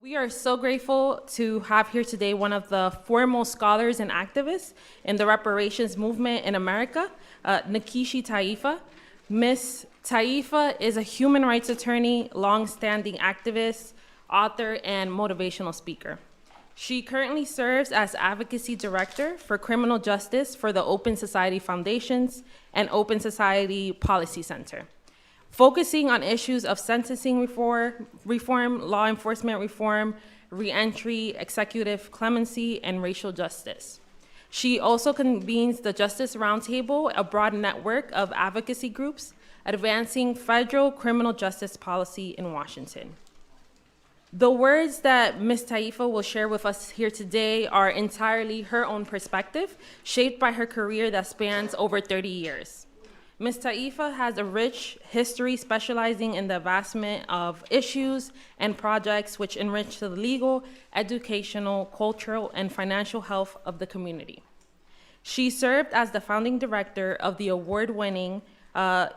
We are so grateful to have here today one of the foremost scholars and activists in the reparations movement in America, Nkechi Taifa. Ms. Taifa is a human rights attorney, long-standing activist, author, and motivational speaker. She currently serves as Advocacy Director for Criminal Justice for the Open Society Foundations and Open Society Policy Center, focusing on issues of sentencing reform, law enforcement reform, reentry, executive clemency, and racial justice. She also convenes the Justice Roundtable, a broad network of advocacy groups advancing federal criminal justice policy in Washington. The words that Ms. Taifa will share with us here today are entirely her own perspective, shaped by her career that spans over 30 years. Ms. Taifa has a rich history specializing in the advancement of issues and projects which enrich the legal, educational, cultural, and financial health of the community. She served as the founding director of the award-winning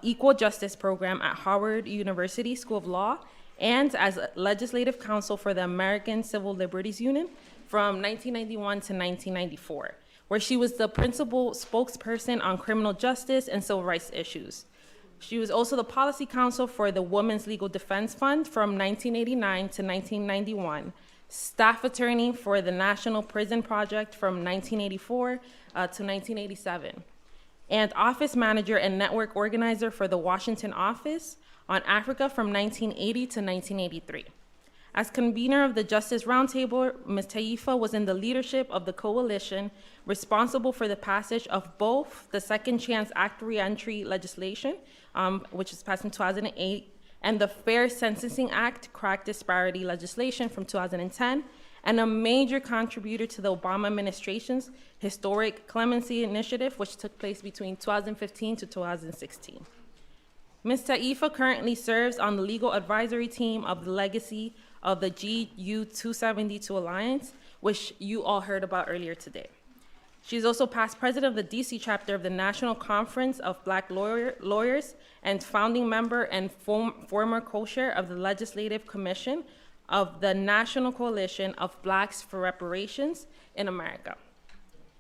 Equal Justice Program at Howard University School of Law and as legislative counsel for the American Civil Liberties Union from 1991 to 1994. Where she was the principal spokesperson on criminal justice and civil rights issues. She was also the policy counsel for the Women's Legal Defense Fund from 1989 to 1991, staff attorney for the National Prison Project from 1984 to 1987, and office manager and network organizer for the Washington Office on Africa from 1980 to 1983. As convener of the Justice Roundtable, Ms. Taifa was in the leadership of the coalition responsible for the passage of both the Second Chance Act reentry legislation, which was passed in 2008, and the Fair Sentencing Act crack disparity legislation from 2010, and a major contributor to the Obama administration's historic clemency initiative, which took place between 2015 to 2016. Ms. Taifa currently serves on the legal advisory team of the legacy of the GU 272 Alliance, which you all heard about earlier today. She's also past president of the DC chapter of the National Conference of Black Lawyers and founding member and former co-chair of the Legislative Commission of the National Coalition of Blacks for Reparations in America.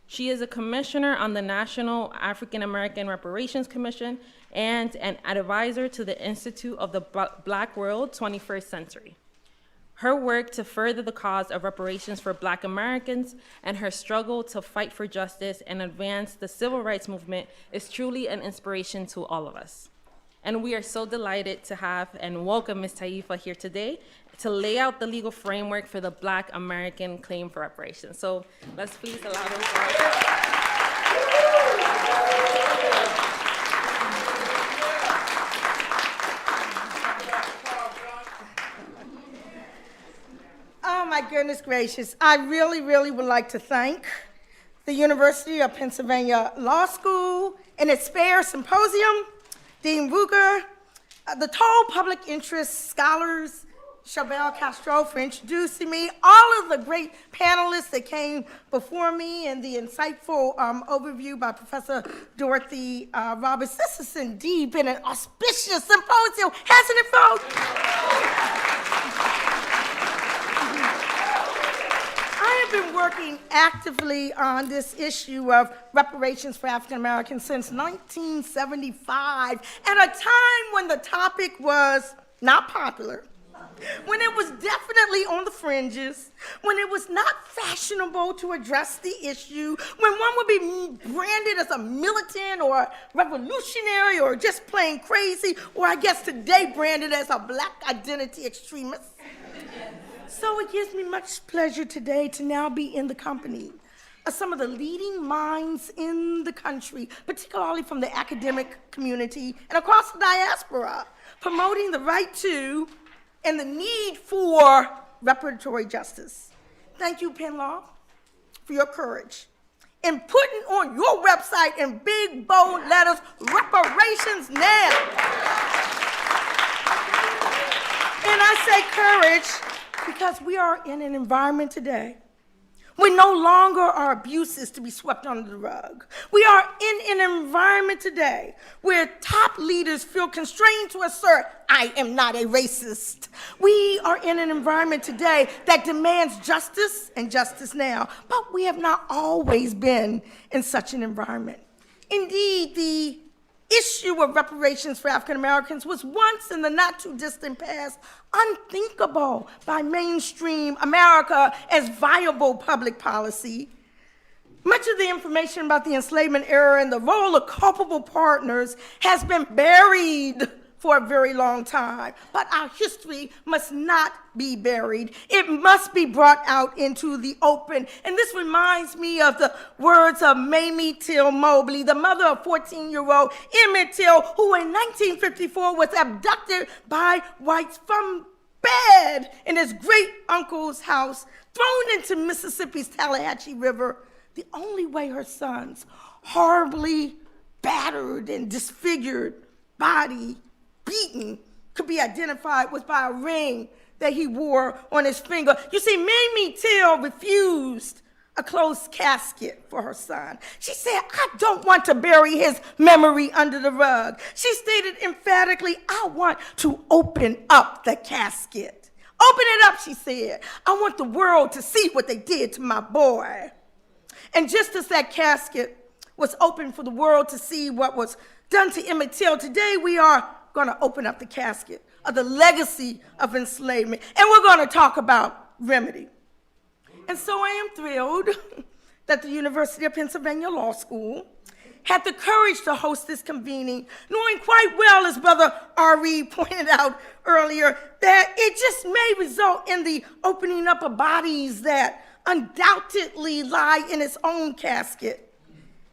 She is a commissioner on the National African American Reparations Commission and an advisor to the Institute of the Black World 21st Century. Her work to further the cause of reparations for Black Americans and her struggle to fight for justice and advance the civil rights movement is truly an inspiration to all of us. And we are so delighted to have and welcome Ms. Taifa here today to lay out the legal framework for the Black American claim for reparations. So let's please allow her Oh my goodness gracious. I really would like to thank the University of Pennsylvania Law School and its fair Symposium, Dean Ruger, the total public interest scholars, Chabelle Castro for introducing me, all of the great panelists that came before me, and the insightful overview by Professor Dorothy Roberts. This has indeed been an auspicious symposium, hasn't it, folks? I have been working actively on this issue of reparations for African Americans since 1975, at a time when the topic was not popular, when it was definitely on the fringes, when it was not fashionable to address the issue, when one would be branded as a militant or revolutionary or just plain crazy, or I guess today branded as a Black identity extremist. So it gives me much pleasure today to now be in the company of some of the leading minds in the country, particularly from the academic community and across the diaspora, promoting the right to and the need for reparatory justice. Thank you, Penn Law, for your courage in putting on your website in big, bold letters, Reparations Now. And I say courage because we are in an environment today We no longer are abuses to be swept under the rug. We are in an environment today where top leaders feel constrained to assert, I am not a racist. We are in an environment today that demands justice and justice now, but we have not always been in such an environment. Indeed, the issue of reparations for African Americans was once in the not too distant past unthinkable by mainstream America as viable public policy. Much of the information about the enslavement era and the role of culpable partners has been buried for a very long time, but our history must not be buried. It must be brought out into the open. And this reminds me of the words of Mamie Till Mobley, the mother of 14-year-old Emmett Till, who in 1954 was abducted by whites from bed in his great uncle's house, thrown into Mississippi's Tallahatchie River. The only way her son's horribly battered and disfigured body, beaten, could be identified was by a ring that he wore on his finger. You see, Mamie Till refused a closed casket for her son. She said, I don't want to bury his memory under the rug. She stated emphatically, I want to open up the casket. Open it up, she said. I want the world to see what they did to my boy. And just as that casket was open for the world to see what was done to Emmett Till, today we are going to open up the casket of the legacy of enslavement, and we're going to talk about remedy. And so I am thrilled that the University of Pennsylvania Law School had the courage to host this convening, knowing quite well, as Brother Ari pointed out earlier, that it just may result in the opening up of bodies that undoubtedly lie in its own casket.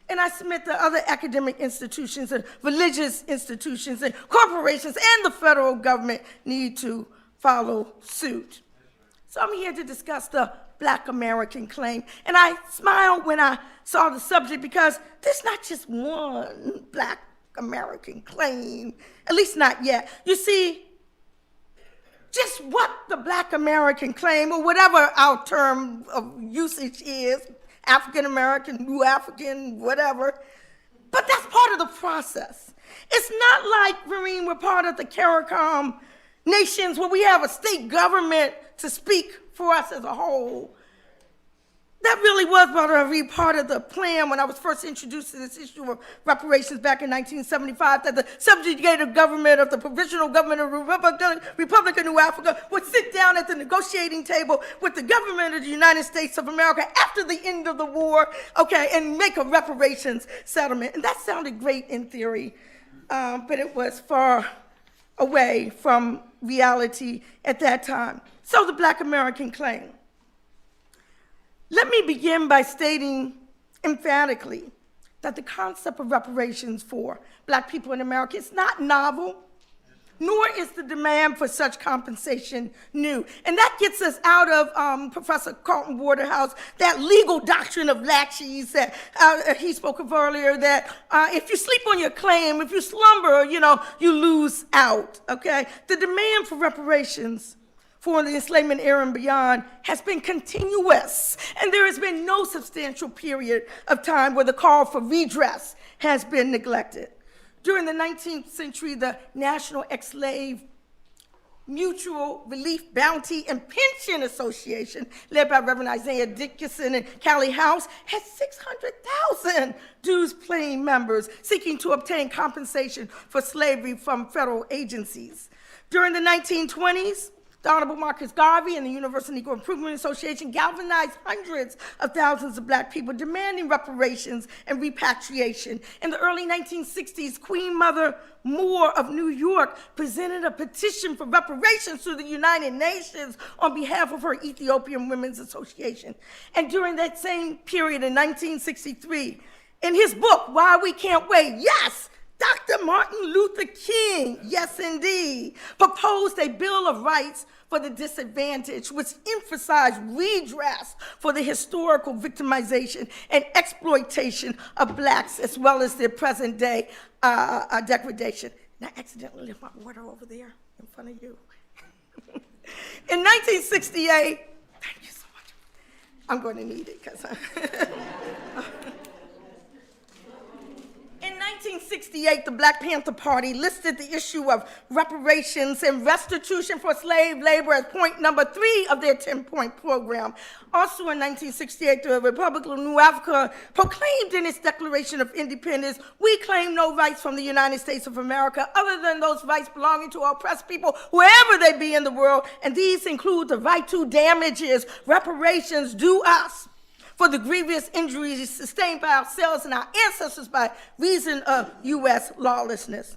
And I submit that other academic institutions and religious institutions and corporations and the federal government need to follow suit. So I'm here to discuss the Black American claim. And I smiled when I saw the subject because there's not just one Black American claim, at least not yet. You see, just what the Black American claim, or whatever our term of usage is, African American, New African, whatever. But that's part of the process. It's not like, Vereen, we're part of the CARICOM nations where we have a state government to speak for us as a whole. That really was part of the plan when I was first introduced to this issue of reparations back in 1975, that the subjugated government of the provisional government of the Republic of New Africa would sit down at the negotiating table with the government of the United States of America after the end of the war, okay, and make a reparations settlement. And that sounded great in theory, but it was far away from reality at that time. So the Black American claim. Let me begin by stating emphatically that the concept of reparations for Black people in America is not novel, nor is the demand for such compensation new. And that gets us out of Professor Carlton Waterhouse, that legal doctrine of laches that he spoke of earlier, that if you sleep on your claim, if you slumber, you lose out, okay? The demand for reparations for the enslavement era and beyond has been continuous, and there has been no substantial period of time where the call for redress has been neglected. During the 19th century, the National Ex-Slave Mutual Relief Bounty and Pension Association, led by Reverend Isaiah Dickinson and Callie House, had 600,000 dues-paying members seeking to obtain compensation for slavery from federal agencies. During the 1920s, the Honorable Marcus Garvey and the Universal Negro Improvement Association galvanized hundreds of thousands of Black people demanding reparations and repatriation. In the early 1960s, Queen Mother Moore of New York presented a petition for reparations to the United Nations on behalf of her Ethiopian Women's Association. And during that same period in 1963, in his book, Why We Can't Wait, yes, Dr. Martin Luther King, yes indeed, proposed a Bill of Rights for the disadvantaged, which emphasized redress for the historical victimization and exploitation of Blacks, as well as their present day degradation. And I accidentally left my water over there in front of you. In 1968, thank you so much. I'm going to need it because In 1968, the Black Panther Party listed the issue of reparations and restitution for slave labor as point number 3 of their 10-point program. Also in 1968, the Republic of New Africa proclaimed in its Declaration of Independence, "We claim no rights from the United States of America other than those rights belonging to oppressed people wherever they be in the world, and these include the right to damages, reparations due us for the grievous injuries sustained by ourselves and our ancestors by reason of U.S. lawlessness."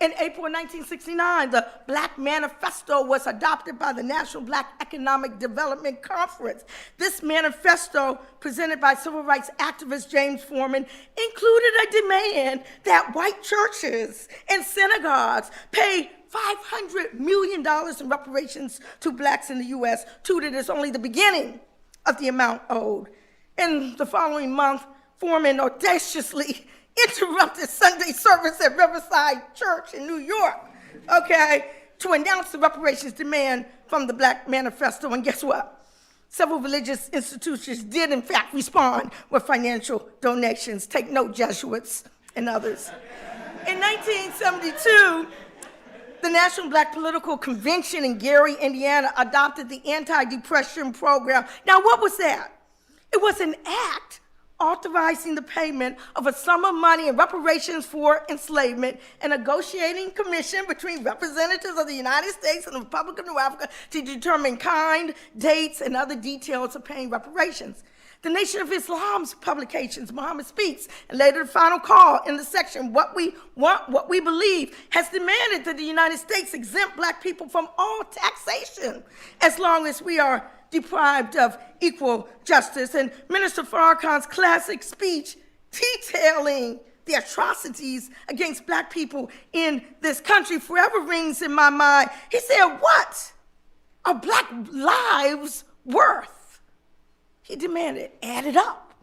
In April 1969, the Black Manifesto was adopted by the National Black Economic Development Conference. This manifesto, presented by civil rights activist James Forman, included a demand that white churches and synagogues pay $500 million in reparations to blacks in the U.S., touted as only the beginning of the amount owed. In the following month, Forman audaciously interrupted Sunday service at Riverside Church in New York, to announce the reparations demand from the Black Manifesto. And guess what? Several religious institutions did, in fact, respond with financial donations. Take note, Jesuits and others. In 1972, the National Black Political Convention in Gary, Indiana, adopted the Anti-Depression Program. Now, what was that? It was an act authorizing the payment of a sum of money in reparations for enslavement, a negotiating commission between representatives of the United States and the Republic of New Africa to determine kind, dates, and other details of paying reparations. The Nation of Islam's publications, Muhammad Speaks, and later the Final Call in the section, What We Want, What We Believe, has demanded that the United States exempt black people from all taxation as long as we are deprived of equal justice. And Minister Farrakhan's classic speech detailing the atrocities against black people in this country forever rings in my mind. He said, "What are black lives worth?" He demanded, add it up.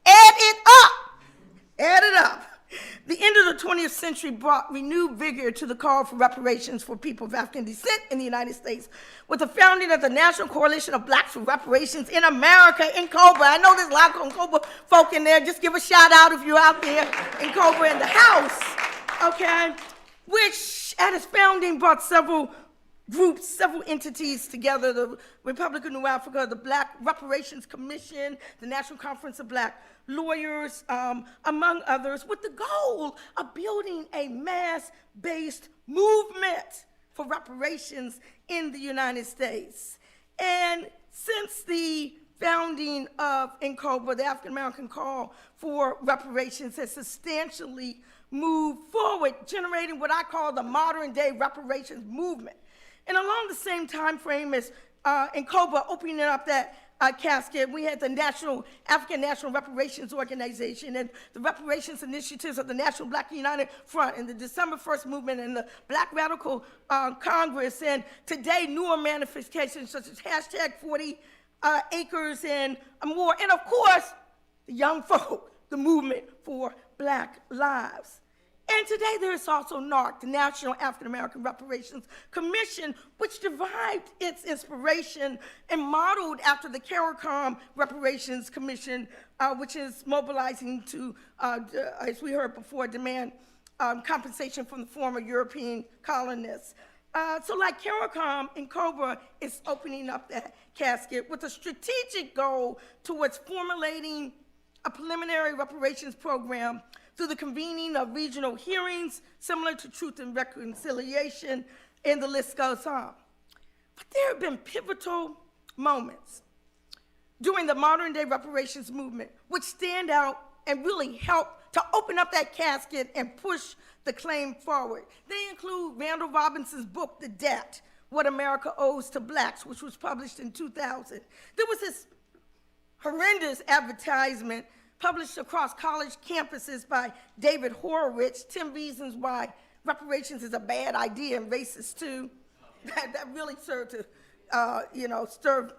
Add it up. Add it up. The end of the 20th century brought renewed vigor to the call for reparations for people of African descent in the United States, with the founding of the National Coalition of Blacks for Reparations in America in Cobra. I know there's a lot of Cobra folk in there. Just give a shout out if you're out there in Cobra in the house, which at its founding brought several groups, several entities together: the Republic of New Africa, the Black Reparations Commission, the National Conference of Black Lawyers, among others, with the goal of building a mass-based movement for reparations in the United States. And since the founding of NCOBRA, the African American Call for Reparations has substantially moved forward, generating what I call the modern-day reparations movement. And along the same time frame as NCOBRA opening up that casket, we had the African National Reparations Organization and the reparations initiatives of the National Black United Front and the December 1st Movement and the Black Radical Congress, and today newer manifestations such as hashtag 40 acres and more, and of course, the young folk, the movement for Black lives. And today there is also NARC, the National African American Reparations Commission, which derived its inspiration and modeled after the CARICOM Reparations Commission, which is mobilizing to, as we heard before, demand compensation from the former European colonists. So like CARICOM, NCOBRA is opening up that casket with a strategic goal towards formulating a preliminary reparations program through the convening of regional hearings similar to Truth and Reconciliation, and the list goes on. But there have been pivotal moments during the modern-day reparations movement which stand out and really help to open up that casket and push the claim forward. They include Randall Robinson's book, The Debt, What America Owes to Blacks, which was published in 2000. There was this horrendous advertisement published across college campuses by David Horowitz, 10 Reasons Why Reparations is a Bad Idea and Racist Too. That really served to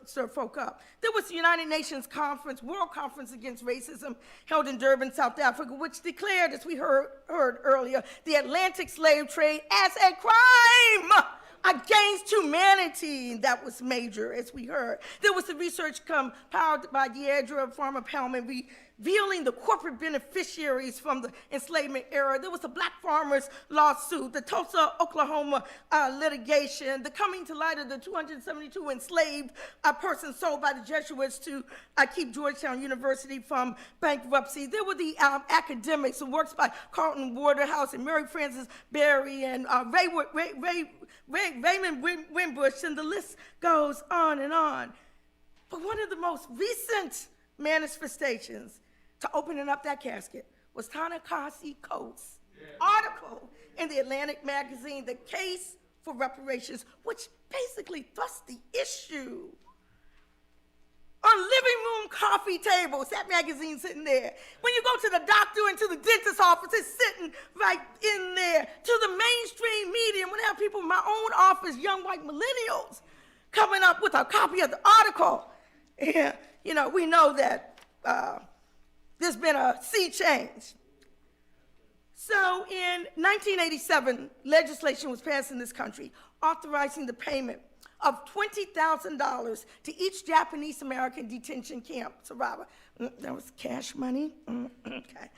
stir folk up. There was the United Nations Conference, World Conference Against Racism, held in Durban, South Africa, which declared, as we heard earlier, the Atlantic slave trade as a crime against humanity. That was major, as we heard. There was the research compiled by Deidre Farmer-Pellman revealing the corporate beneficiaries from the enslavement era. There was the Black farmers lawsuit, the Tulsa, Oklahoma litigation, the coming to light of the 272 enslaved persons sold by the Jesuits to keep Georgetown University from bankruptcy. There were the academics and works by Carlton Waterhouse and Mary Frances Berry and Raymond Wimbush, and the list goes on and on. But one of the most recent manifestations to opening up that casket was Ta-Nehisi Coates' article in the Atlantic magazine, The Case for Reparations, which basically thrust the issue on living room coffee tables, that magazine sitting there. When you go to the doctor and to the dentist's office, it's sitting right in there. To the mainstream media, when I have people in my own office, young white millennials, coming up with a copy of the article. Yeah, we know that there's been a sea change. So in 1987, legislation was passed in this country authorizing the payment of $20,000 to each Japanese American detention camp survivor. That was cash money. Okay.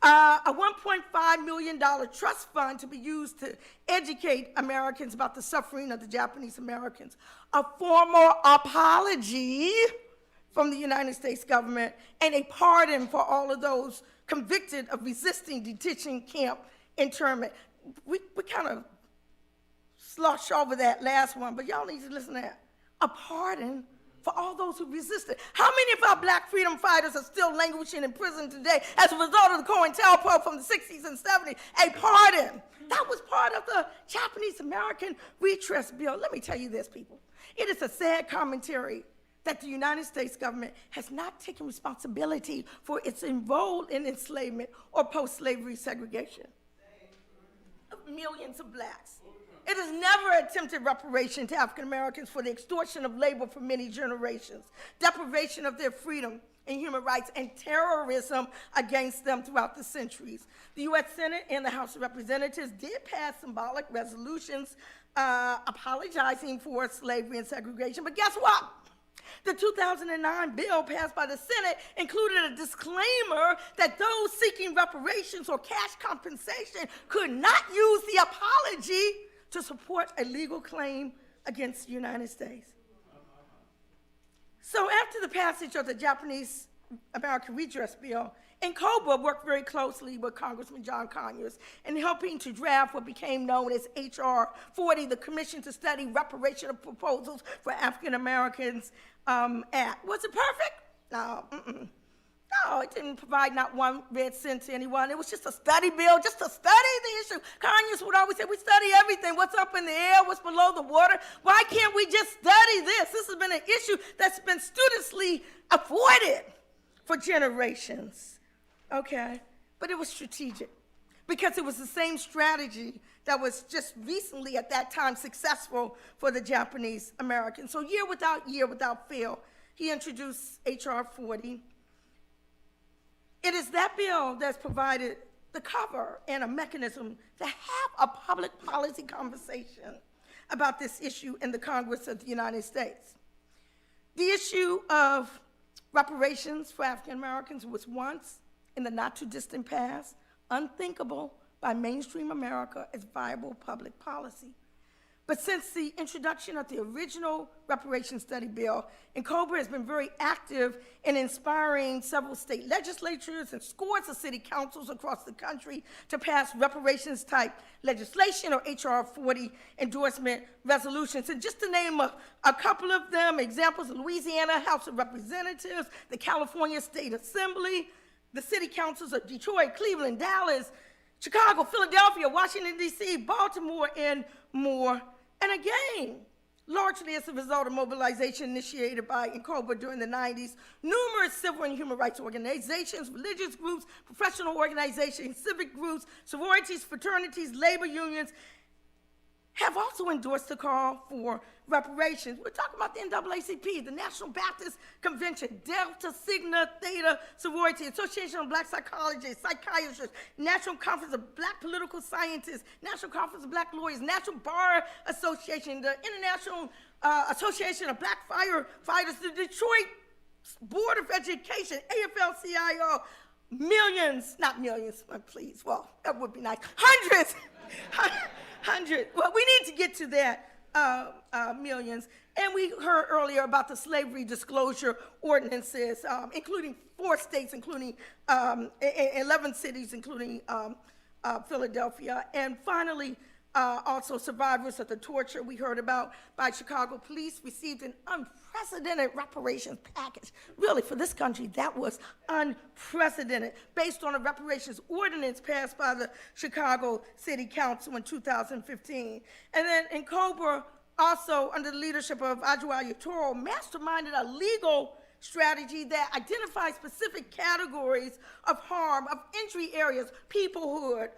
A $1.5 million trust fund to be used to educate Americans about the suffering of the Japanese Americans. A formal apology from the United States government, and a pardon for all of those convicted of resisting detention camp internment. We kind of slosh over that last one, but y'all need to listen to that. A pardon for all those who resisted. How many of our Black freedom fighters are still languishing in prison today as a result of the COINTELPRO from the 60s and 70s? A pardon. That was part of the Japanese American Redress Bill. Let me tell you this, people. It is a sad commentary that the United States government has not taken responsibility for its role in enslavement or post-slavery segregation of millions of Blacks. It has never attempted reparation to African Americans for the extortion of labor for many generations, deprivation of their freedom and human rights, and terrorism against them throughout the centuries. The U.S. Senate and the House of Representatives did pass symbolic resolutions apologizing for slavery and segregation, but guess what? The 2009 bill passed by the Senate included a disclaimer that those seeking reparations or cash compensation could not use the apology to support a legal claim against the United States. So after the passage of the Japanese American Redress Bill, NCOBRA worked very closely with Congressman John Conyers in helping to draft what became known as H.R. 40, the Commission to Study Reparation Proposals for African Americans Act. Was it perfect? No. No, it didn't provide not one red cent to anyone. It was just a study bill, just to study the issue. Conyers would always say, we study everything. What's up in the air, what's below the water. Why can't we just study this? This has been an issue that's been studiously avoided for generations. Okay, but it was strategic because it was the same strategy that was just recently at that time successful for the Japanese Americans. So year without fail, he introduced H.R. 40. It is that bill that's provided the cover and a mechanism to have a public policy conversation about this issue in the Congress of the United States. The issue of reparations for African Americans was once, in the not too distant past, unthinkable by mainstream America as viable public policy. But since the introduction of the original reparations study bill, NCOBRA has been very active in inspiring several state legislatures and scores of city councils across the country to pass reparations type legislation or H.R. 40 endorsement resolutions. And just to name a couple of them, examples: Louisiana House of Representatives, the California State Assembly, the city councils of Detroit, Cleveland, Dallas, Chicago, Philadelphia, Washington, D.C., Baltimore, and more. And again, largely as a result of mobilization initiated by NCOBRA during the 90s, numerous civil and human rights organizations, religious groups, professional organizations, civic groups, sororities, fraternities, labor unions, have also endorsed the call for reparations. We're talking about the NAACP, the National Baptist Convention, Delta Sigma Theta Sorority, Association of Black Psychologists, Psychiatrists, National Conference of Black Political Scientists, National Conference of Black Lawyers, National Bar Association, the International Association of Black Firefighters, the Detroit Board of Education, AFL-CIO, millions, not millions, please, well, that would be nice, hundreds, well, we need to get to that millions. And we heard earlier about the slavery disclosure ordinances, including 4 states, including 11 cities, including Philadelphia. And finally, also survivors of the torture we heard about by Chicago police received an unprecedented reparations package. Really, for this country, that was unprecedented, based on a reparations ordinance passed by the Chicago City Council in 2015. And then in Cobra, also under the leadership of Ajuayo Toro, masterminded a legal strategy that identifies specific categories of harm, of injury areas, peoplehood,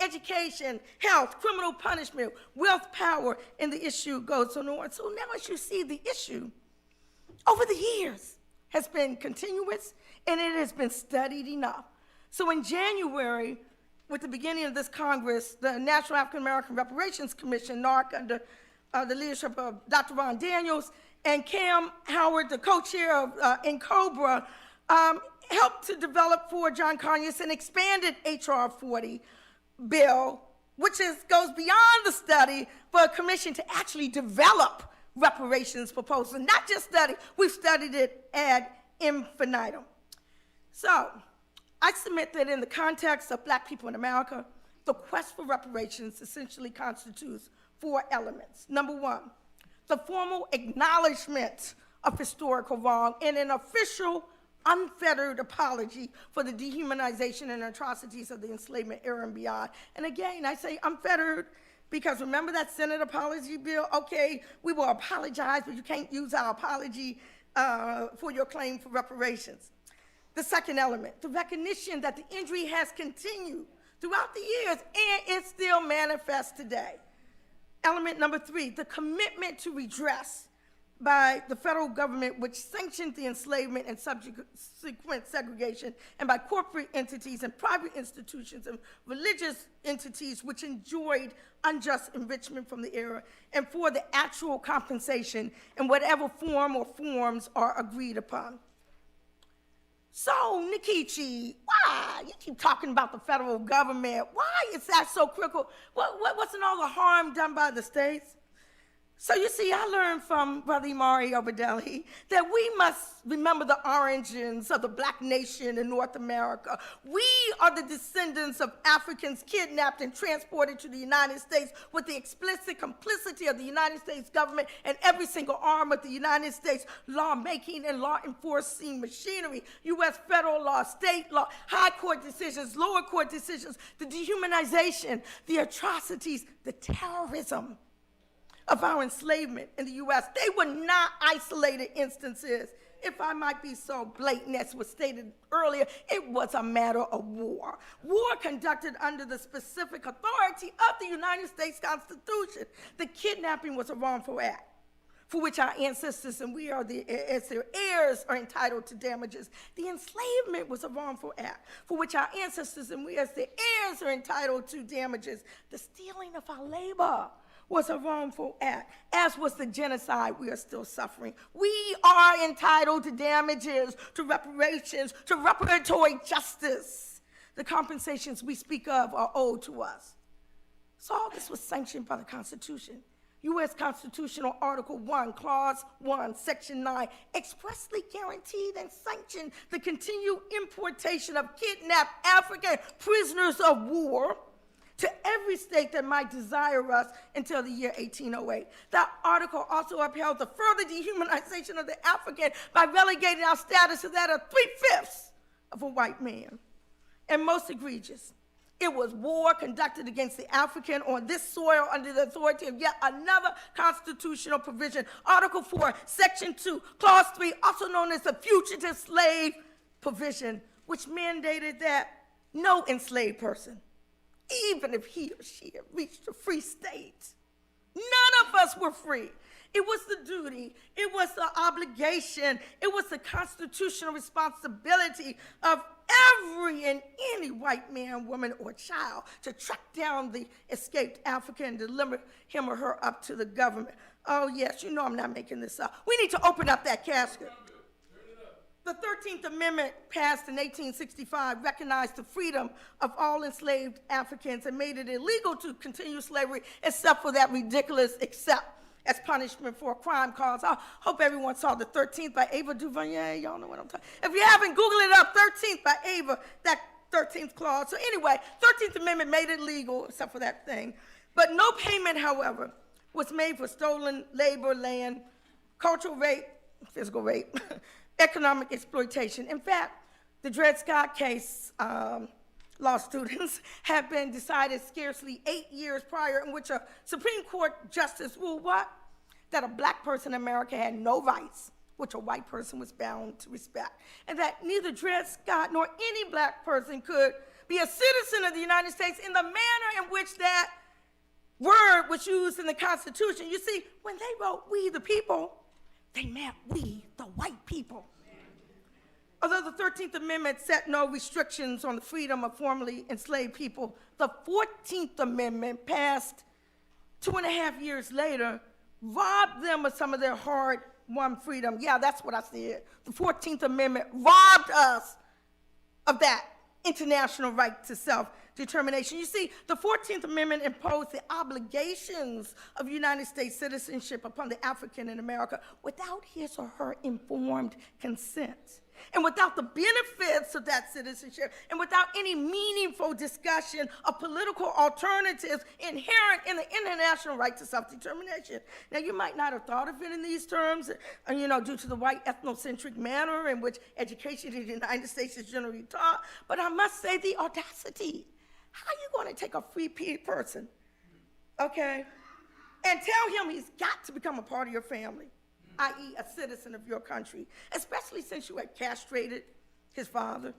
education, health, criminal punishment, wealth, power, and the issue goes on. So now as you see, the issue over the years has been continuous and it has been studied enough. So in January, with the beginning of this Congress, the National African American Reparations Commission, NARC, under the leadership of Dr. Ron Daniels, and Cam Howard, the co-chair of NCOBRA, helped to develop for John Conyers an expanded H.R. 40 bill, which goes beyond the study for a commission to actually develop reparations proposals. Not just study, we've studied it ad infinitum. So I submit that in the context of Black people in America, the quest for reparations essentially constitutes 4 elements. Number 1, the formal acknowledgement of historical wrong and an official, unfettered apology for the dehumanization and atrocities of the enslavement era and beyond. And again, I say unfettered because remember that Senate apology bill? Okay, we will apologize, but you can't use our apology for your claim for reparations. The second element, the recognition that the injury has continued throughout the years and it still manifests today. Element number 3, the commitment to redress by the federal government, which sanctioned the enslavement and subsequent segregation, and by corporate entities and private institutions and religious entities which enjoyed unjust enrichment from the era, and for the actual compensation in whatever form or forms are agreed upon. So, Nikichi, why? You keep talking about the federal government. Why is that so critical? What's in all the harm done by the states? So you see, I learned from Brother Imari Obadeli that we must remember the origins of the Black nation in North America. We are the descendants of Africans kidnapped and transported to the United States with the explicit complicity of the United States government and every single arm of the United States lawmaking and law enforcing machinery, U.S. federal law, state law, high court decisions, lower court decisions, the dehumanization, the atrocities, the terrorism of our enslavement in the U.S. They were not isolated instances. If I might be so blatant, as was stated earlier, it was a matter of war. War conducted under the specific authority of the United States Constitution. The kidnapping was a wrongful act for which our ancestors and we are as their heirs are entitled to damages. The enslavement was a wrongful act for which our ancestors and we as their heirs are entitled to damages. The stealing of our labor was a wrongful act, as was the genocide we are still suffering. We are entitled to damages, to reparations, to reparatory justice. The compensations we speak of are owed to us. So all this was sanctioned by the Constitution. U.S. Constitutional Article 1, Clause 1, Section 9, expressly guaranteed and sanctioned the continued importation of kidnapped African prisoners of war to every state that might desire us until the year 1808. That article also upheld the further dehumanization of the African by relegating our status to that of 3/5 of a white man. And most egregious, it was war conducted against the African on this soil under the authority of yet another constitutional provision, Article 4, Section 2, Clause 3, also known as the Fugitive Slave Provision, which mandated that no enslaved person, even if he or she had reached a free state, None of us were free. It was the duty, it was the obligation, it was the constitutional responsibility of every and any white man, woman, or child to track down the escaped African and deliver him or her up to the government. Oh yes, you know I'm not making this up. We need to open up that casket. The 13th Amendment, passed in 1865, recognized the freedom of all enslaved Africans and made it illegal to continue slavery except for that ridiculous except as punishment for a crime cause. I hope everyone saw the 13th by Ava DuVernay. Y'all know what I'm talking about. If you haven't, Google it up, 13th by Ava, that 13th clause. So anyway, 13th Amendment made it legal except for that thing. But no payment, however, was made for stolen labor, land, cultural rape, physical rape, economic exploitation. In fact, the Dred Scott case, law students, had been decided scarcely 8 years prior, in which a Supreme Court justice ruled what? That a black person in America had no rights, which a white person was bound to respect, and that neither Dred Scott nor any black person could be a citizen of the United States in the manner in which that word was used in the Constitution. You see, when they wrote "we the people," they meant we, the white people. Although the 13th Amendment set no restrictions on the freedom of formerly enslaved people, the 14th Amendment, passed 2.5 years later, robbed them of some of their hard-won freedom. Yeah, that's what I said. The 14th Amendment robbed us of that international right to self-determination. You see, the 14th Amendment imposed the obligations of United States citizenship upon the African in America without his or her informed consent, and without the benefits of that citizenship, and without any meaningful discussion of political alternatives inherent in the international right to self-determination. Now, you might not have thought of it in these terms, due to the white ethnocentric manner in which education in the United States is generally taught, but I must say the audacity. How are you going to take a free person, okay, and tell him he's got to become a part of your family, i.e. a citizen of your country, especially since you had castrated his father,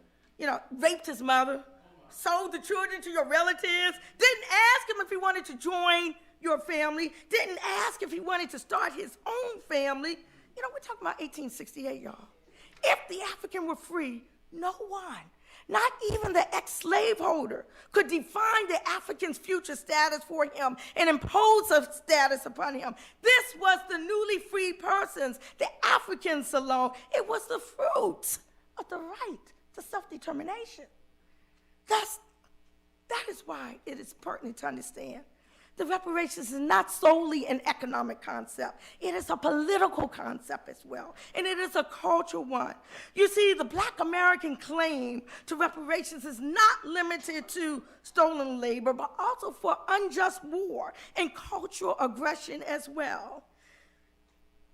raped his mother, sold the children to your relatives, didn't ask him if he wanted to join your family, didn't ask if he wanted to start his own family. We're talking about 1868, y'all. If the African were free, no one, not even the ex-slaveholder, could define the African's future status for him and impose a status upon him. This was the newly freed persons, the Africans alone. It was the fruit of the right to self-determination. That is why it is pertinent to understand the reparations is not solely an economic concept. It is a political concept as well, and it is a cultural one. You see, the Black American claim to reparations is not limited to stolen labor, but also for unjust war and cultural aggression as well.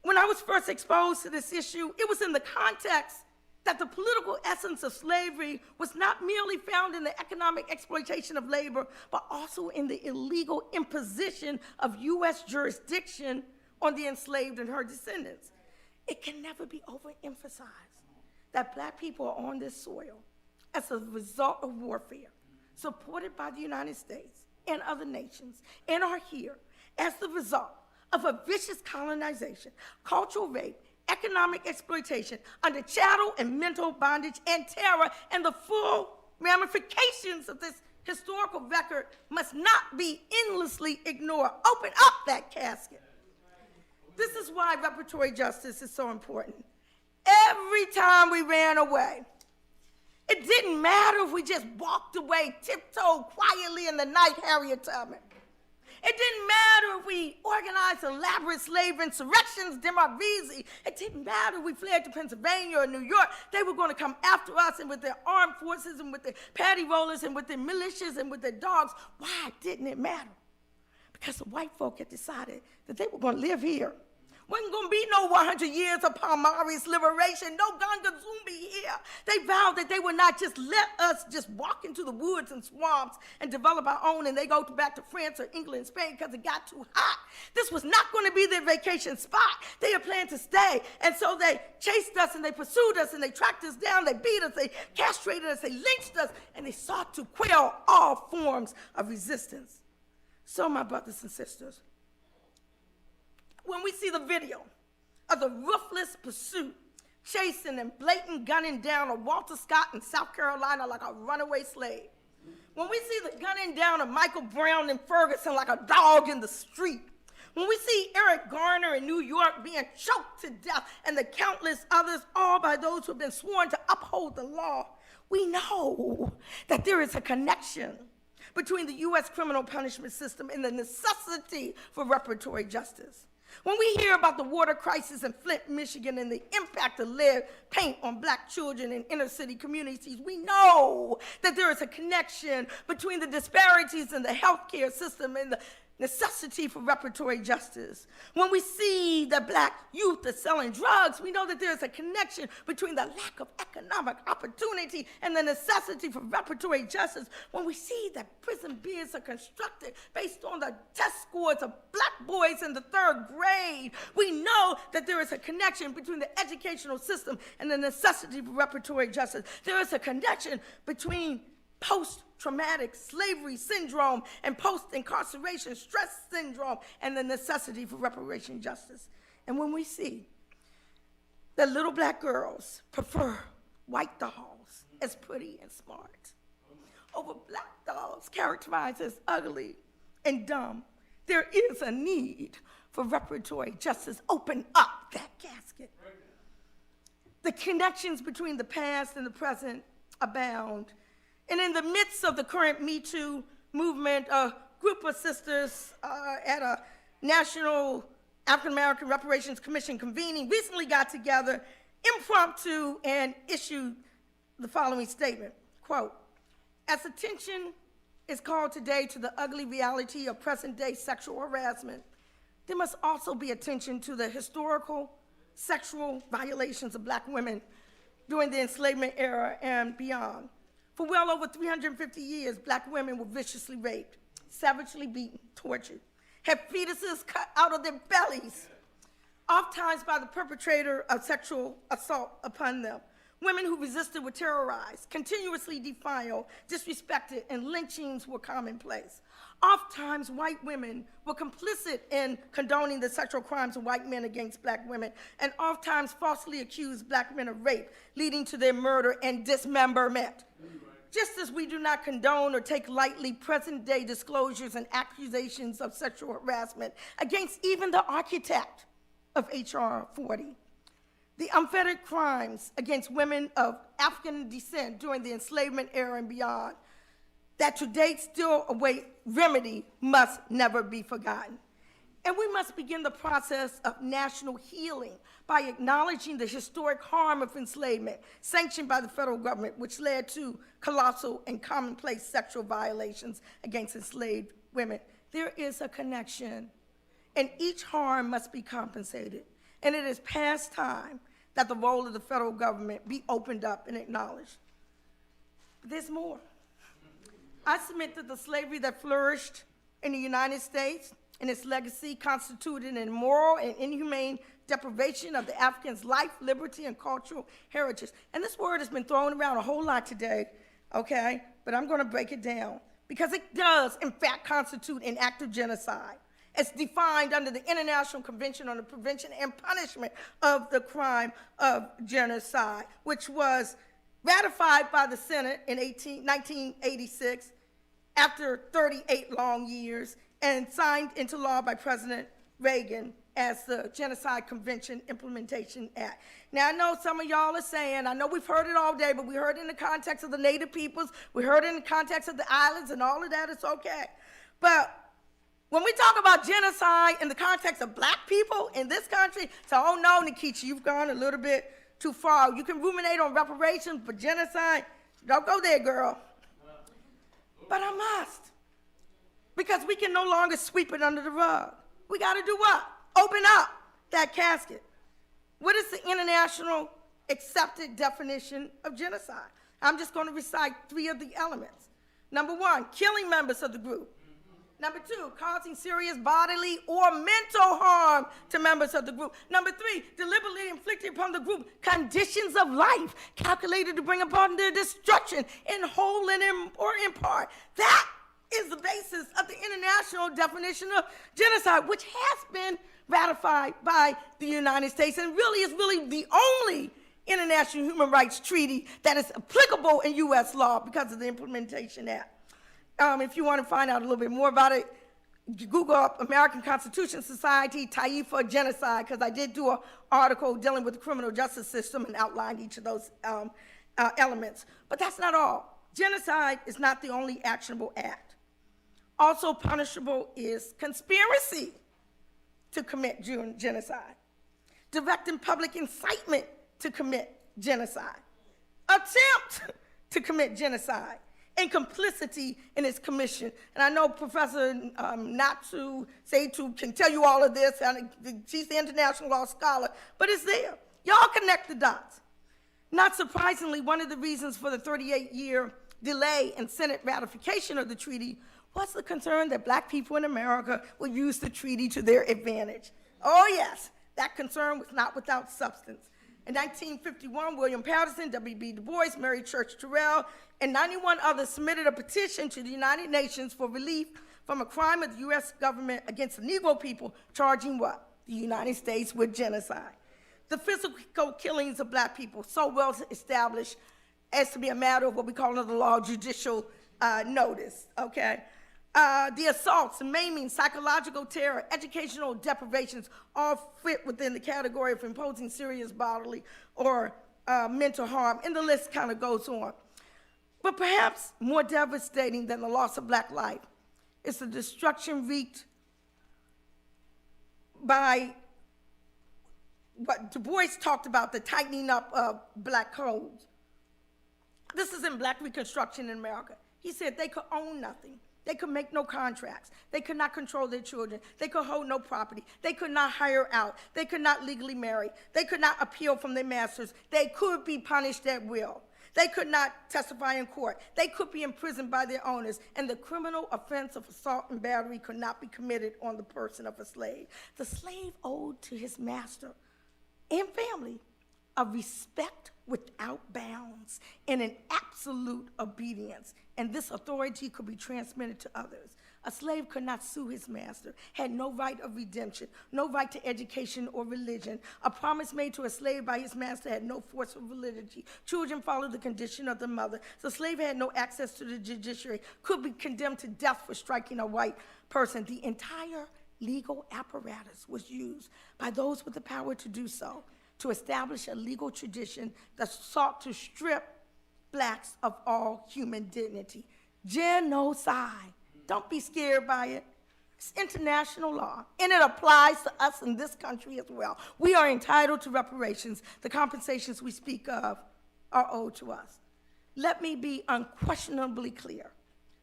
When I was first exposed to this issue, it was in the context that the political essence of slavery was not merely found in the economic exploitation of labor, but also in the illegal imposition of U.S. jurisdiction on the enslaved and her descendants. It can never be overemphasized that Black people are on this soil as a result of warfare, supported by the United States and other nations, and are here as the result of a vicious colonization, cultural rape, economic exploitation under chattel and mental bondage and terror, and the full ramifications of this historical record must not be endlessly ignored. Open up that casket. This is why reparatory justice is so important. Every time we ran away, it didn't matter if we just walked away, tiptoed quietly in the night, Harriet Tubman. It didn't matter if we organized elaborate slave insurrections, Demarvisi. It didn't matter if we fled to Pennsylvania or New York. They were going to come after us, and with their armed forces and with their paddy rollers and with their militias and with their dogs. Why didn't it matter? Because the white folk had decided that they were going to live here. Wasn't going to be no 100 years of Palmares liberation, no Gangazumbi here. They vowed that they would not just let us just walk into the woods and swamps and develop our own, and they go back to France or England and Spain because it got too hot. This was not going to be their vacation spot. They had planned to stay, and so they chased us and they pursued us and they tracked us down, they beat us, they castrated us, they lynched us, and they sought to quell all forms of resistance. So, my brothers and sisters, when we see the video of the ruthless pursuit, chasing and blatant gunning down of Walter Scott in South Carolina like a runaway slave, when we see the gunning down of Michael Brown in Ferguson like a dog in the street, when we see Eric Garner in New York being choked to death and the countless others, all by those who have been sworn to uphold the law, we know that there is a connection between the U.S. criminal punishment system and the necessity for reparatory justice. When we hear about the water crisis in Flint, Michigan, and the impact of lead paint on black children in inner city communities, we know that there is a connection between the disparities in the healthcare system and the necessity for reparatory justice. When we see that black youth are selling drugs, we know that there's a connection between the lack of economic opportunity and the necessity for reparatory justice. When we see that prison beds are constructed based on the test scores of black boys in the 3rd grade, we know that there is a connection between the educational system and the necessity for reparatory justice. There is a connection between post-traumatic slavery syndrome and post-incarceration stress syndrome and the necessity for reparation justice. And when we see that little black girls prefer white dolls as pretty and smart over black dolls characterized as ugly and dumb, there is a need for reparatory justice. Open up that casket. The connections between the past and the present abound. And in the midst of the current Me Too movement, a group of sisters at a National African American Reparations Commission convening recently got together impromptu and issued the following statement, quote, "As attention is called today to the ugly reality of present-day sexual harassment, there must also be attention to the historical sexual violations of black women during the enslavement era and beyond. For well over 350 years, black women were viciously raped, savagely beaten, tortured, had fetuses cut out of their bellies, oftentimes by the perpetrator of sexual assault upon them. Women who resisted were terrorized, continuously defiled, disrespected, and lynchings were commonplace. Oftentimes, white women were complicit in condoning the sexual crimes of white men against black women, and oftentimes falsely accused black men of rape, leading to their murder and dismemberment. Just as we do not condone or take lightly present-day disclosures and accusations of sexual harassment against even the architect of H.R. 40. The unfettered crimes against women of African descent during the enslavement era and beyond that to date still await remedy must never be forgotten. And we must begin the process of national healing by acknowledging the historic harm of enslavement sanctioned by the federal government, which led to colossal and commonplace sexual violations against enslaved women. There is a connection, and each harm must be compensated. And it is past time that the role of the federal government be opened up and acknowledged. But there's more. I submit that the slavery that flourished in the United States and its legacy constituted an immoral and inhumane deprivation of the African's life, liberty, and cultural heritage. And this word has been thrown around a whole lot today, okay? But I'm gonna break it down because it does, in fact, constitute an act of genocide. It's defined under the International Convention on the Prevention and Punishment of the Crime of Genocide, which was ratified by the Senate in 1986 after 38 long years, and signed into law by President Reagan as the Genocide Convention Implementation Act. Now, I know some of y'all are saying, I know we've heard it all day, but we heard it in the context of the Native peoples, we heard it in the context of the islands and all of that, it's okay. But when we talk about genocide in the context of black people in this country, so, oh no, Nikisha, you've gone a little bit too far. You can ruminate on reparations, but genocide, don't go there, girl. But I must. Because we can no longer sweep it under the rug. We got to do what? Open up that casket. What is the international accepted definition of genocide? I'm just going to recite 3 of the elements. Number 1, killing members of the group. Number 2, causing serious bodily or mental harm to members of the group. Number 3, deliberately inflicting upon the group conditions of life calculated to bring upon their destruction in whole and or in part. That is the basis of the international definition of genocide, which has been ratified by the United States, and really is really the only international human rights treaty that is applicable in U.S. law because of the Implementation Act. If you want to find out a little bit more about it, Google up American Constitution Society, Taifa, genocide, because I did do an article dealing with the criminal justice system and outlined each of those elements. But that's not all. Genocide is not the only actionable act. Also punishable is conspiracy to commit genocide, directing public incitement to commit genocide, attempt to commit genocide, and complicity in its commission. And I know Professor Natsu Seitu can tell you all of this, and she's the international law scholar, but it's there. Y'all connect the dots. Not surprisingly, one of the reasons for the 38-year delay in Senate ratification of the treaty was the concern that Black people in America would use the treaty to their advantage. Oh yes, that concern was not without substance. In 1951, William Patterson, W.B. Du Bois, Mary Church Terrell, and 91 others submitted a petition to the United Nations for relief from a crime of the U.S. government against the Negro people, charging what? The United States with genocide. The physical killings of Black people, so well established as to be a matter of what we call under the law judicial notice, okay? The assaults, maiming, psychological terror, educational deprivations all fit within the category of imposing serious bodily or mental harm, and the list kind of goes on. But perhaps more devastating than the loss of Black life is the destruction wreaked by what Du Bois talked about, the tightening up of Black codes. This is in Black Reconstruction in America. He said they could own nothing. They could make no contracts. They could not control their children. They could hold no property. They could not hire out. They could not legally marry. They could not appeal from their masters. They could be punished at will. They could not testify in court. They could be imprisoned by their owners. And the criminal offense of assault and battery could not be committed on the person of a slave. The slave owed to his master and family a respect without bounds and an absolute obedience. And this authority could be transmitted to others. A slave could not sue his master, had no right of redemption, no right to education or religion. A promise made to a slave by his master had no force of validity. Children followed the condition of the mother. The slave had no access to the judiciary, could be condemned to death for striking a white person. The entire legal apparatus was used by those with the power to do so, to establish a legal tradition that sought to strip Blacks of all human dignity. Genocide. Don't be scared by it. It's international law, and it applies to us in this country as well. We are entitled to reparations. The compensations we speak of are owed to us. Let me be unquestionably clear.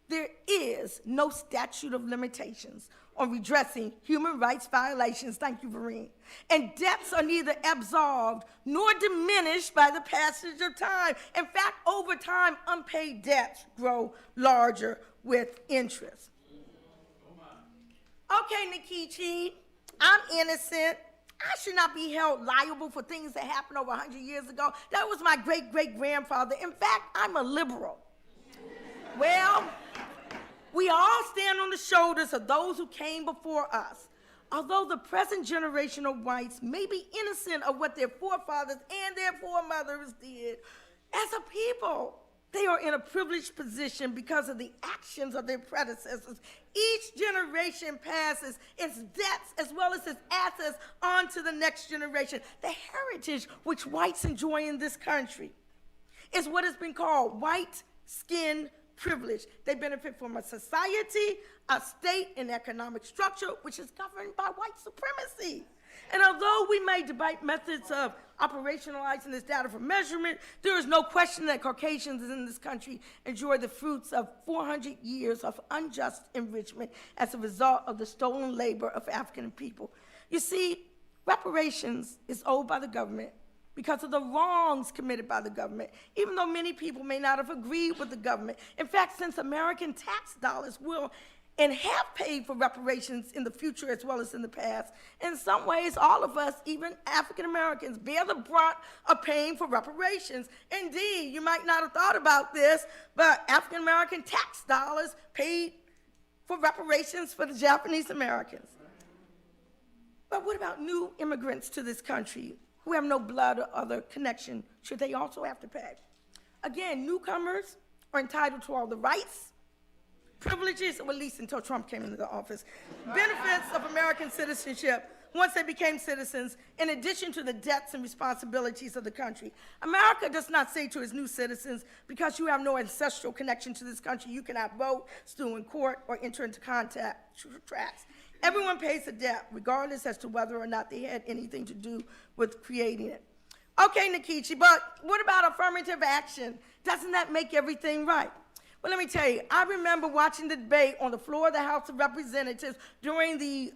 There is no statute of limitations on redressing human rights violations, thank you, Vereen. And debts are neither absolved nor diminished by the passage of time. In fact, over time, unpaid debts grow larger with interest. Okay, Nikichi, I'm innocent. I should not be held liable for things that happened over 100 years ago. That was my great-great-grandfather. In fact, I'm a liberal. Well, we all stand on the shoulders of those who came before us. Although the present generation of whites may be innocent of what their forefathers and their foremothers did, as a people, they are in a privileged position because of the actions of their predecessors. Each generation passes its debts as well as its assets on to the next generation. The heritage which whites enjoy in this country is what has been called white skin privilege. They benefit from a society, a state, and economic structure which is governed by white supremacy. And although we may debate methods of operationalizing this data for measurement, there is no question that Caucasians in this country enjoy the fruits of 400 years of unjust enrichment as a result of the stolen labor of African people. You see, reparations is owed by the government because of the wrongs committed by the government, even though many people may not have agreed with the government. In fact, since American tax dollars will and have paid for reparations in the future as well as in the past, in some ways, all of us, even African Americans, bear the brunt of paying for reparations. Indeed, you might not have thought about this, but African American tax dollars paid for reparations for the Japanese Americans. But what about new immigrants to this country who have no blood or other connection? Should they also have to pay? Again, newcomers are entitled to all the rights, privileges, or at least until Trump came into the office, benefits of American citizenship once they became citizens, in addition to the debts and responsibilities of the country. America does not say to its new citizens, because you have no ancestral connection to this country, you cannot vote, sue in court, or enter into contracts. Everyone pays a debt, regardless as to whether or not they had anything to do with creating it. Okay, Nikichi, but what about affirmative action? Doesn't that make everything right? Well, let me tell you, I remember watching the debate on the floor of the House of Representatives during the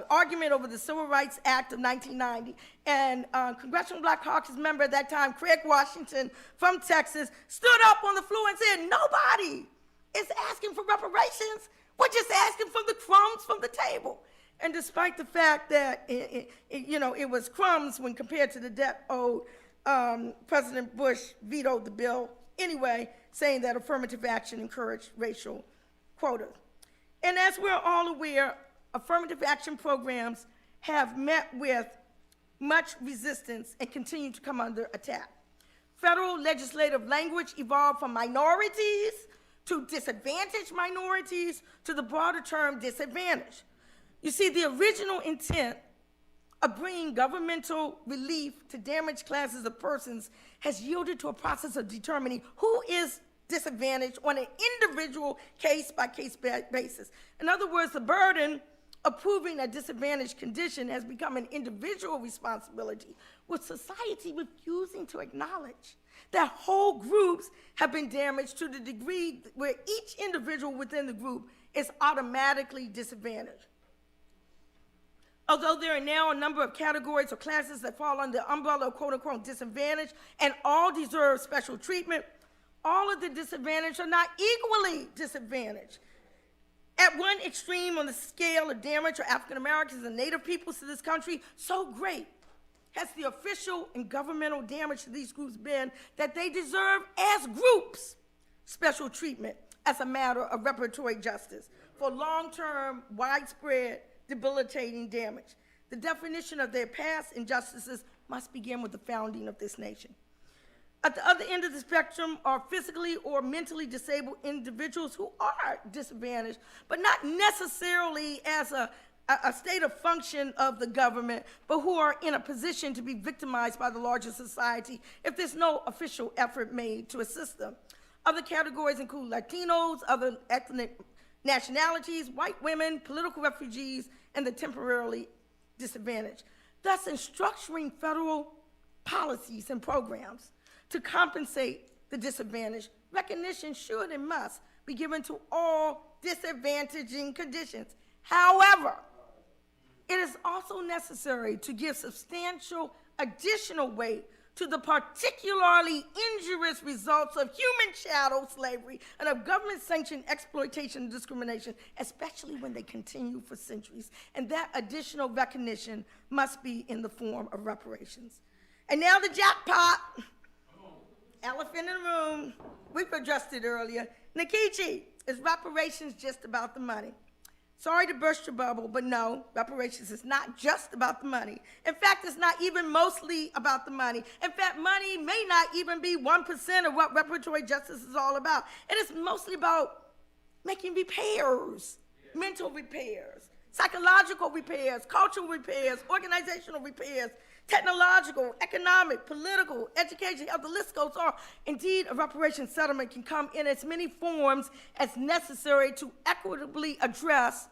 argument over the Civil Rights Act of 1990, and Congressional Black Caucus member at that time, Craig Washington from Texas, stood up on the floor and said, nobody is asking for reparations. We're just asking for the crumbs from the table. And despite the fact that it was crumbs when compared to the debt owed, President Bush vetoed the bill anyway, saying that affirmative action encouraged racial quotas. And as we're all aware, affirmative action programs have met with much resistance and continue to come under attack. Federal legislative language evolved from minorities to disadvantaged minorities to the broader term disadvantaged. You see, the original intent of bringing governmental relief to damaged classes of persons has yielded to a process of determining who is disadvantaged on an individual case-by-case basis. In other words, the burden of proving a disadvantaged condition has become an individual responsibility, with society refusing to acknowledge that whole groups have been damaged to the degree where each individual within the group is automatically disadvantaged. Although there are now a number of categories or classes that fall under the umbrella of quote-unquote disadvantage and all deserve special treatment, all of the disadvantaged are not equally disadvantaged. At one extreme on the scale of damage are African Americans and Native peoples to this country. So great has the official and governmental damage to these groups been that they deserve, as groups, special treatment as a matter of reparatory justice for long-term, widespread, debilitating damage. The definition of their past injustices must begin with the founding of this nation. At the other end of the spectrum are physically or mentally disabled individuals who are disadvantaged, but not necessarily as a state of function of the government, but who are in a position to be victimized by the larger society if there's no official effort made to assist them. Other categories include Latinos, other ethnic nationalities, white women, political refugees, and the temporarily disadvantaged. Thus, in structuring federal policies and programs to compensate the disadvantaged, recognition should and must be given to all disadvantaging conditions. However, it is also necessary to give substantial additional weight to the particularly injurious results of human chattel slavery and of government-sanctioned exploitation and discrimination, especially when they continue for centuries. And that additional recognition must be in the form of reparations. And now the jackpot. Elephant in the room. We've addressed it earlier. Nikichi, is reparations just about the money? Sorry to burst your bubble, but no, reparations is not just about the money. In fact, it's not even mostly about the money. In fact, money may not even be 1% of what reparatory justice is all about. It is mostly about making repairs, mental repairs, psychological repairs, cultural repairs, organizational repairs, technological, economic, political, education, the list goes on. Indeed, a reparations settlement can come in as many forms as necessary to equitably address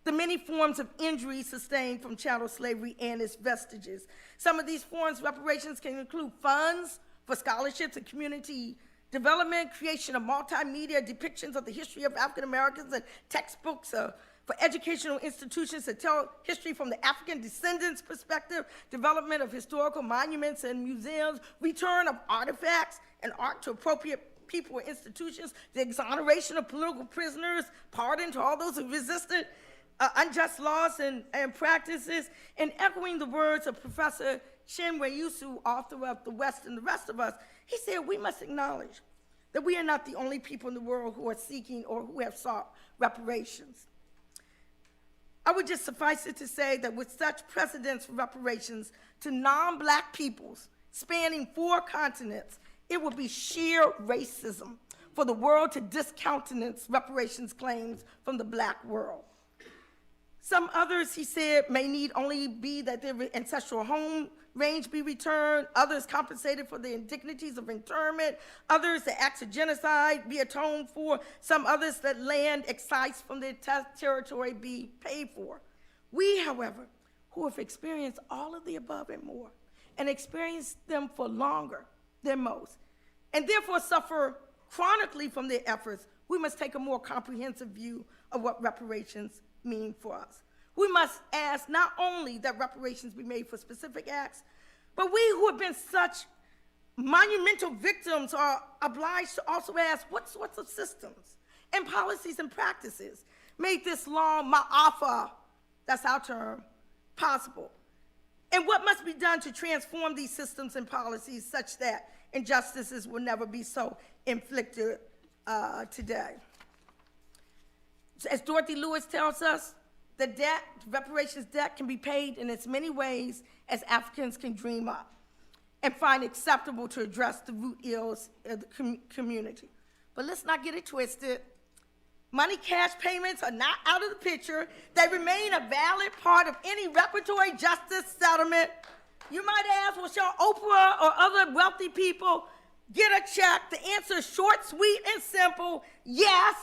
the many forms of injury sustained from chattel slavery and its vestiges. Some of these forms of reparations can include funds for scholarships and community development, creation of multimedia depictions of the history of African Americans, and textbooks for educational institutions that tell history from the African descendants' perspective, development of historical monuments and museums, return of artifacts and art to appropriate people or institutions, the exoneration of political prisoners, pardon to all those who resisted unjust laws and practices, and echoing the words of Professor Chinwe Yusu, author of The West and the Rest of Us. He said, we must acknowledge that we are not the only people in the world who are seeking or who have sought reparations. I would just suffice it to say that with such precedents for reparations to non-Black peoples spanning 4 continents, it would be sheer racism for the world to discountenance reparations claims from the Black world. Some others, he said, may need only be that their ancestral home range be returned, others compensated for the indignities of internment, others the acts of genocide be atoned for, some others that land excised from their territory be paid for. We, however, who have experienced all of the above and more, and experienced them for longer than most, and therefore suffer chronically from their efforts, we must take a more comprehensive view of what reparations mean for us. We must ask not only that reparations be made for specific acts, but we who have been such monumental victims are obliged to also ask what sorts of systems and policies and practices made this long ma'afa, that's our term, possible. And what must be done to transform these systems and policies such that injustices will never be so inflicted today. As Dorothy Lewis tells us, the debt, reparations debt, can be paid in as many ways as Africans can dream up and find acceptable to address the root ills of the community. But let's not get it twisted. Money cash payments are not out of the picture. They remain a valid part of any reparatory justice settlement. You might ask, well, shall Oprah or other wealthy people get a check? The answer is short, sweet, and simple, yes.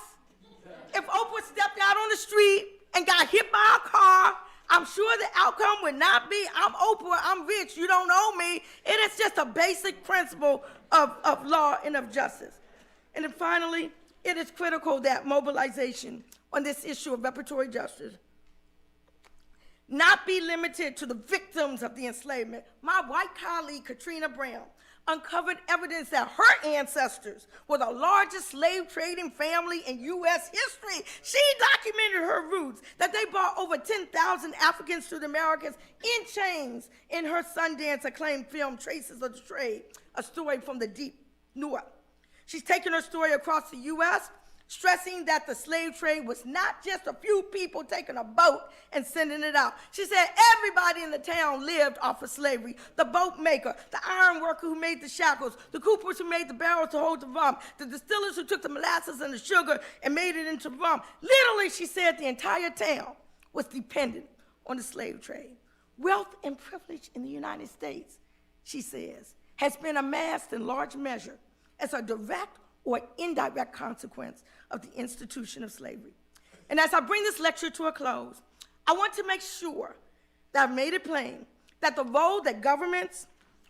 If Oprah stepped out on the street and got hit by a car, I'm sure the outcome would not be, I'm Oprah, I'm rich, you don't owe me. It is just a basic principle of law and of justice. And then finally, it is critical that mobilization on this issue of reparatory justice not be limited to the victims of the enslavement. My white colleague, Katrina Brown, uncovered evidence that her ancestors were the largest slave trading family in U.S. history. She documented her roots, that they brought over 10,000 Africans to the Americas in chains in her Sundance acclaimed film, Traces of the Trade, a story from the deep north. She's taken her story across the U.S., stressing that the slave trade was not just a few people taking a boat and sending it out. She said everybody in the town lived off of slavery. The boat maker, the iron worker who made the shackles, the coopers who made the barrels to hold the rum, the distillers who took the molasses and the sugar and made it into rum. Literally, she said the entire town was dependent on the slave trade. Wealth and privilege in the United States, she says, has been amassed in large measure as a direct or indirect consequence of the institution of slavery. And as I bring this lecture to a close, I want to make sure that I've made it plain that the role that governments,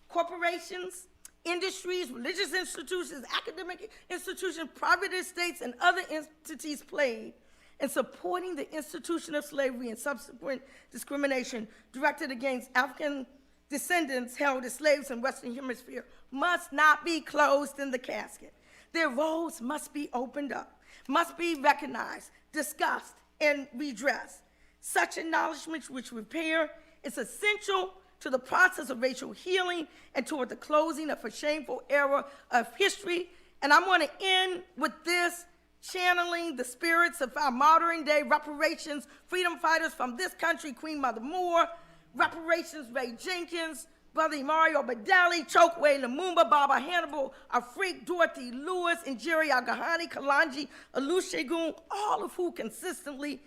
corporations, industries, religious institutions, academic institutions, private estates, and other entities played in supporting the institution of slavery and subsequent discrimination directed against African descendants held as slaves in Western Hemisphere must not be closed in the casket. Their roles must be opened up, must be recognized, discussed, and redressed. Such acknowledgement, which repair, is essential to the process of racial healing and toward the closing of a shameful era of history. And I'm going to end with this, channeling the spirits of our modern day reparations freedom fighters from this country, Queen Mother Moore, reparations Ray Jenkins, Brother Mario Badali, Chokwe Lumumba, Baba Hannibal, Afrik, Dorothy Lewis, Njeri Agahani, Kalanji, Olusegun, all of who consistently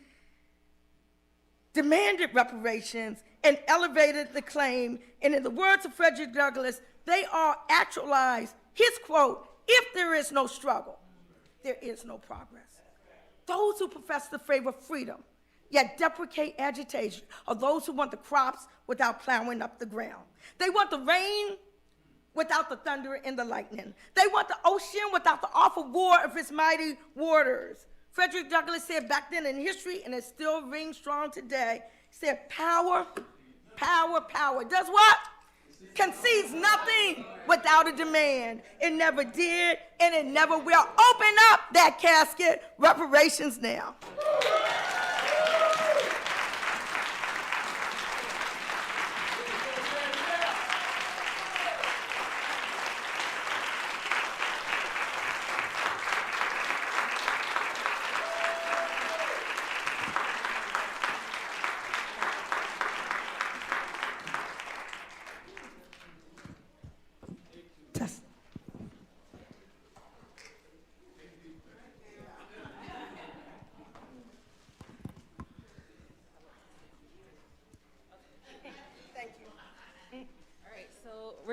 demanded reparations and elevated the claim. And in the words of Frederick Douglass, they are actualized, his quote, "If there is no struggle, there is no progress." Those who profess to favor freedom, yet deprecate agitation, are those who want the crops without plowing up the ground. They want the rain without the thunder and the lightning. They want the ocean without the awful roar of its mighty waters. Frederick Douglass said back then in history, and it still rings strong today, he said, power, power, power. Does what? Concedes nothing without a demand. It never did, and it never will. Open up that casket. Reparations now.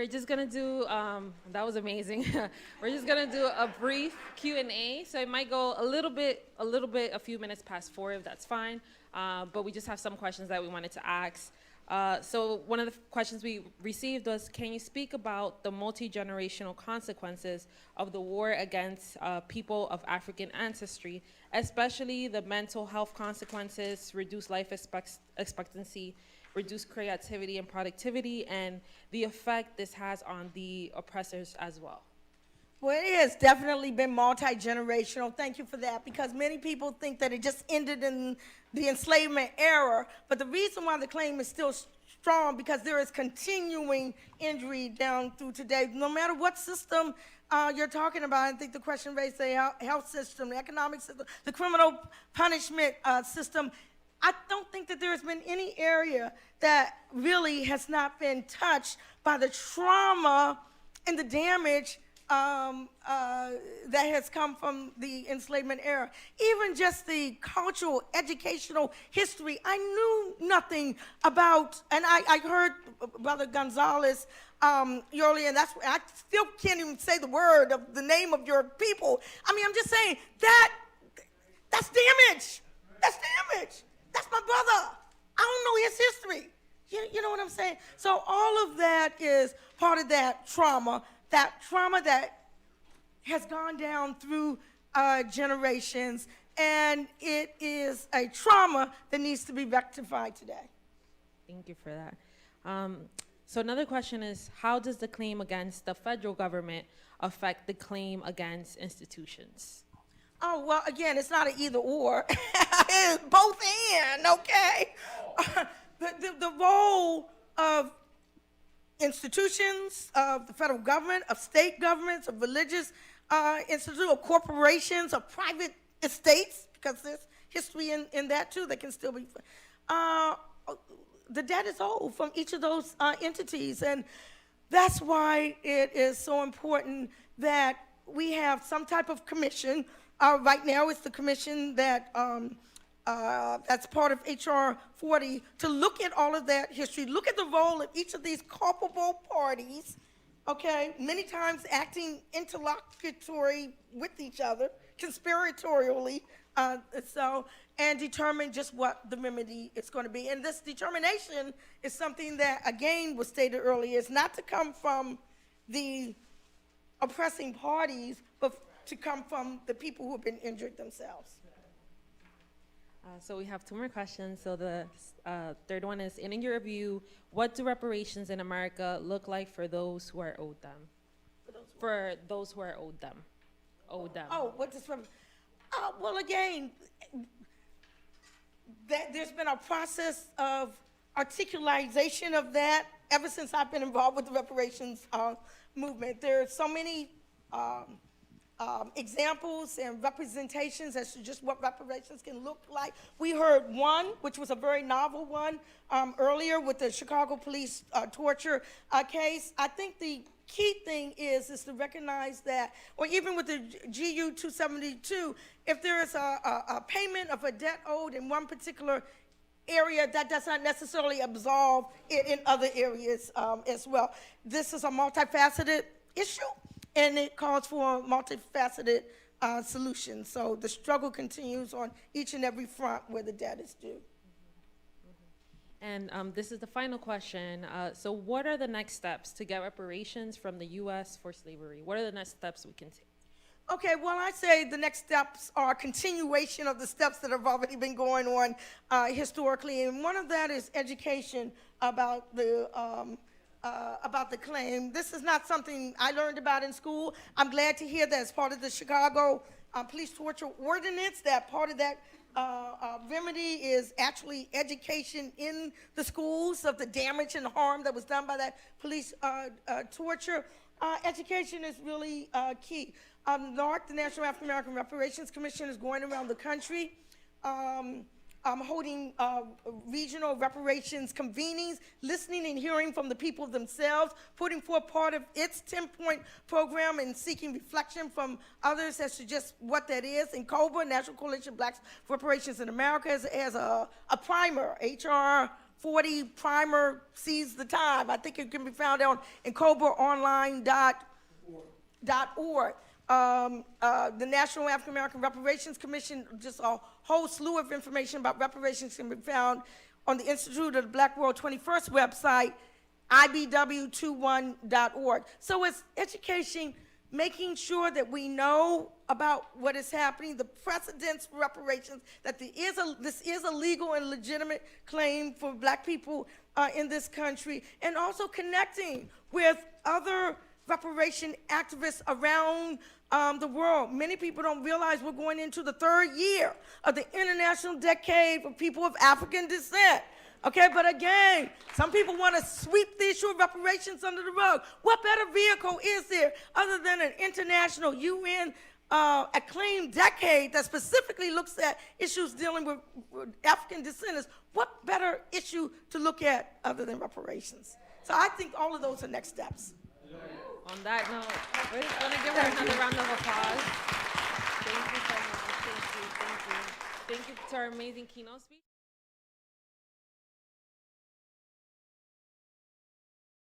we're just gonna do, that was amazing. We're just gonna do a brief Q&A. So it might go a few minutes past 4 if that's fine. But we just have some questions that we wanted to ask. So one of the questions we received was, can you speak about the multi-generational consequences of the war against people of African ancestry, especially the mental health consequences, reduced life expectancy, reduced creativity and productivity, and the effect this has on the oppressors as well? Well, it has definitely been multi-generational. Thank you for that, because many people think that it just ended in the enslavement era. But the reason why the claim is still strong, because there is continuing injury down through today. No matter what system you're talking about, I think the question raised the health system, the economic system, the criminal punishment system. I don't think that there has been any area that really has not been touched by the trauma and the damage that has come from the enslavement era. Even just the cultural, educational history, I knew nothing about, and I heard Brother Gonzalez earlier, and I still can't even say the word of the name of your people. I mean, I'm just saying that's damage. That's damage. That's my brother. I don't know his history. You know what I'm saying? So all of that is part of that trauma that has gone down through generations, and it is a trauma that needs to be rectified today. Thank you for that. So another question is, how does the claim against the federal government affect the claim against institutions? Oh, well, again, it's not an either or. It's both and, okay? The role of institutions, of the federal government, of state governments, of religious institutions, of corporations, of private estates, because there's history in that too that can still be. The debt is owed from each of those entities, and that's why it is so important that we have some type of commission. Right now, it's the commission that that's part of HR 40, to look at all of that history, look at the role of each of these culpable parties, okay, many times acting interlocutory with each other, conspiratorially, and determine just what the remedy is going to be. And this determination is something that, again, was stated earlier, is not to come from the oppressing parties, but to come from the people who have been injured themselves. So we have 2 more questions. So the third one is, in your view, what do reparations in America look like for those who are owed them? For those who are owed them. Oh, what does well, again, there's been a process of articulation of that ever since I've been involved with the reparations movement. There are so many examples and representations as to just what reparations can look like. We heard one, which was a very novel one, earlier with the Chicago police torture case. I think the key thing is to recognize that, or even with the GU 272, if there is a payment of a debt owed in one particular area, that does not necessarily absolve it in other areas as well. This is a multifaceted issue, and it calls for a multifaceted solution. So the struggle continues on each and every front where the debt is due. And this is the final question. So what are the next steps to get reparations from the U.S. for slavery? What are the next steps we can take? Okay, well, I say the next steps are a continuation of the steps that have already been going on historically, and one of that is education about the claim. This is not something I learned about in school. I'm glad to hear that as part of the Chicago police torture ordinance, that part of that remedy is actually education in the schools of the damage and harm that was done by that police torture. Education is really key. NARC, the National African American Reparations Commission, is going around the country holding regional reparations convenings, listening and hearing from the people themselves, putting forth part of its 10-point program and seeking reflection from others as to just what that is. And COBRA, National Coalition of Blacks for Reparations in America, has a primer, HR 40 primer sees the time. I think it can be found on incobraonline.org. The National African American Reparations Commission, just a whole slew of information about reparations can be found on the Institute of the Black World 21st website, ibw21.org. So it's education, making sure that we know about what is happening, the precedents for reparations, that this is a legal and legitimate claim for Black people in this country, and also connecting with other reparation activists around the world. Many people don't realize we're going into the 3rd year of the International Decade for People of African Descent. Okay, but again, some people want to sweep the issue of reparations under the rug. What better vehicle is there other than an international UN acclaimed decade that specifically looks at issues dealing with African descendants? What better issue to look at other than reparations? So I think all of those are next steps. On that note, we're going to give her another round of applause. Thank you so much. Thank you. Thank you. Thank you to our amazing keynote speaker.